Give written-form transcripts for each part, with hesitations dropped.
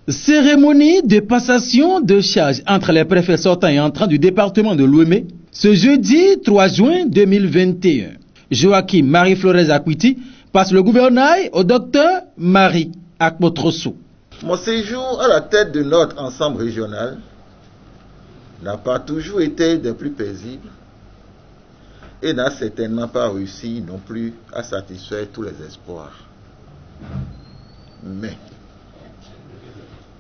Cérémonie de passation de charges entre les préfets sortants et entrants du département de Lomé ce jeudi 3 juin 2021. Joachim Marie-Flores Akwiti passe le gouvernail au docteur Marie Akpotroso. Mon séjour à la tête de notre ensemble régional n'a pas toujours été des plus paisibles et n'a certainement pas réussi non plus à satisfaire tous les espoirs. Mais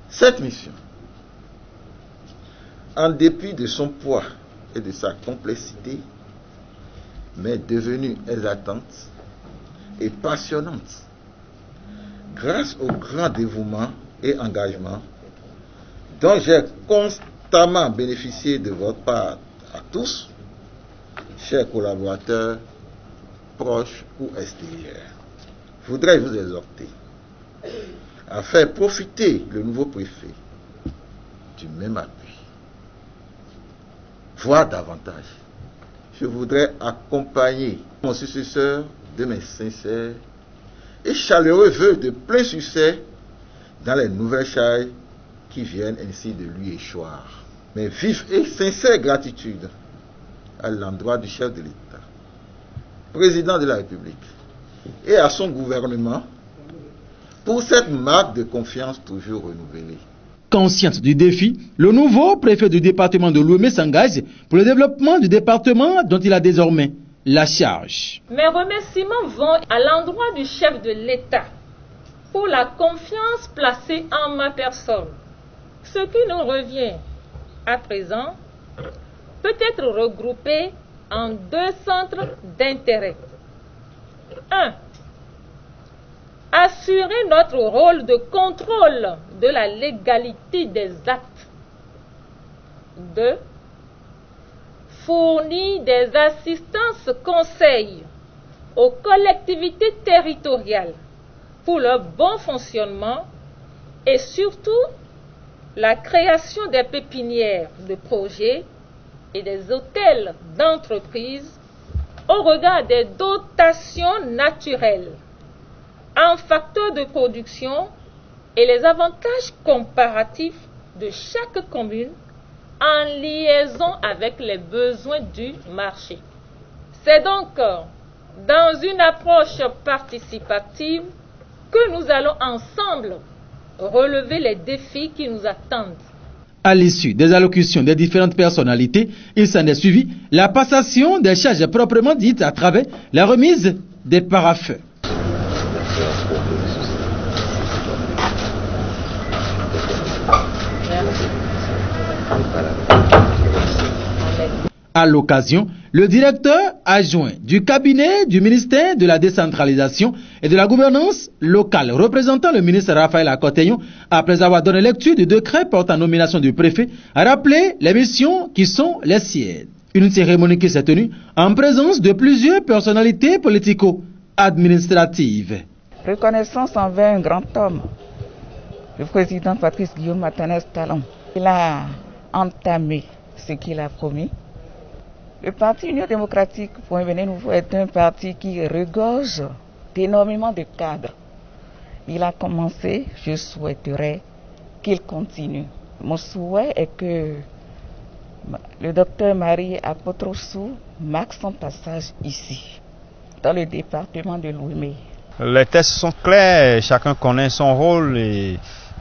cette mission, en dépit de son poids et de sa complexité, m'est devenue exaltante et passionnante grâce au grand dévouement et engagement dont j'ai constamment bénéficié de votre part à tous, chers collaborateurs, proches ou extérieurs. Je voudrais vous exhorter à faire profiter le nouveau préfet du même appui, voire davantage. Je voudrais accompagner mon successeur de mes sincères et chaleureux vœux de plein succès dans les nouvelles charges qui viennent ainsi de lui échoir. Mes vives et sincères gratitude à l'endroit du chef de l'État, président de la République, et à son gouvernement pour cette marque de confiance toujours renouvelée. Conscient du défi, le nouveau préfet du département de Lomé s'engage pour le développement du département dont il a désormais la charge. Mes remerciements vont à l'endroit du chef de l'État pour la confiance placée en ma personne. Ce qui nous revient à présent peut être regroupé en deux centres d'intérêt. 1. Assurer notre rôle de contrôle de la légalité des actes. 2. Fournir des assistances conseils aux collectivités territoriales pour leur bon fonctionnement et surtout la création des pépinières de projets et des hôtels d'entreprise au regard des dotations naturelles en facteurs de production et les avantages comparatifs de chaque commune en liaison avec les besoins du marché. C'est donc dans une approche participative que nous allons ensemble relever les défis qui nous attendent. À l'issue des allocutions des différentes personnalités, il s'en est suivi la passation des charges proprement dites à travers la remise des paraffins. À l'occasion, le directeur adjoint du cabinet du ministère de la décentralisation et de la gouvernance locale, représentant le ministre Raphaël Akoteyon, après avoir donné lecture du décret portant nomination du préfet, a rappelé les missions qui sont les siennes. Une cérémonie qui s'est tenue en présence de plusieurs personnalités politico-administratives. Reconnaissance envers un grand homme, le président Patrice Guillaume Martinez Talon. Il a entamé ce qu'il a promis. Le parti Union démocratique Point Bénin Nouveau est un parti qui regorge d'énormément de cadres. Il a commencé, je souhaiterais qu'il continue. Mon souhait est que le docteur Marie Akpotroso marque son passage ici, dans le département de Lomé. Les tests sont clairs, chacun connaît son rôle et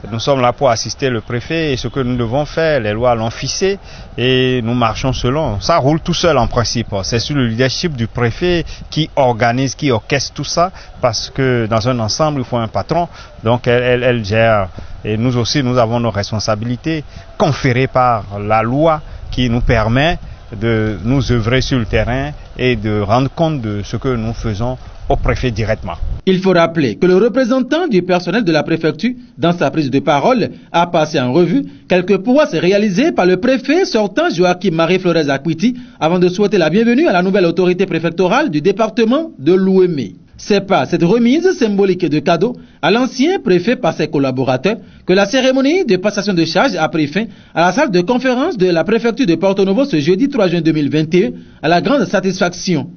nous sommes là pour assister le préfet et ce que nous devons faire, les lois l'ont fixé et nous marchons selon. Ça roule tout seul en principe. C'est sur le leadership du préfet qui organise, qui orchestre tout ça parce que dans un ensemble, il faut un patron. Donc elle gère et nous aussi, nous avons nos responsabilités conférées par la loi qui nous permet de nous œuvrer sur le terrain et de rendre compte de ce que nous faisons au préfet directement. Il faut rappeler que le représentant du personnel de la préfecture, dans sa prise de parole, a passé en revue quelques prouesses réalisées par le préfet sortant Joachim Marie-Flores Akwiti avant de souhaiter la bienvenue à la nouvelle autorité préfectorale du département de Lomé. C'est par cette remise symbolique de cadeaux à l'ancien préfet par ses collaborateurs que la cérémonie de passation de charge a pris fin à la salle de conférence de la préfecture de Porto Novo ce jeudi 3 juin 2021 à la grande satisfaction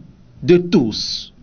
de tous.